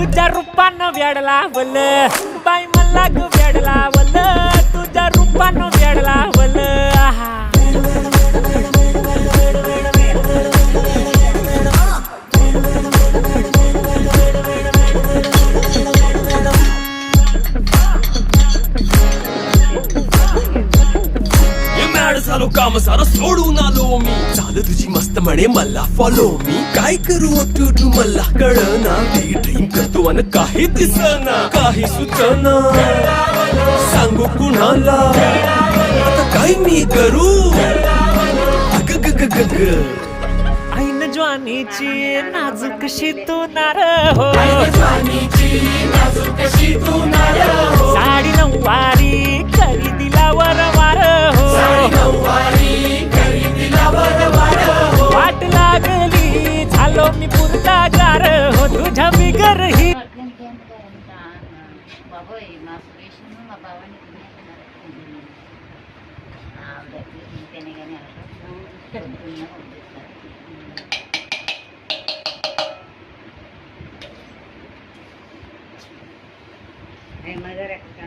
तुझ्या रूपानं वेड लावलं बाई मला ग वेड लावलं तुझ्या रूपानं वेड लावलं आहा झालो काम सारं सोडून आलो मी झालं तुझी मस्त म्हणे मला फॉलो मी काय करू तू मला कळना ड्रीम करतो आणि काही दिसना काही सुचना सांगू कुणाला आता काय मी करू ग ग ग ग ग ऐन ज्वानीची नाजूकशी तू नार हो साडी नऊवारी करी दिला वरवार हो वाट लागली झालो मी पुरतागार हो तुझ्या बिगर ही Ay, madre.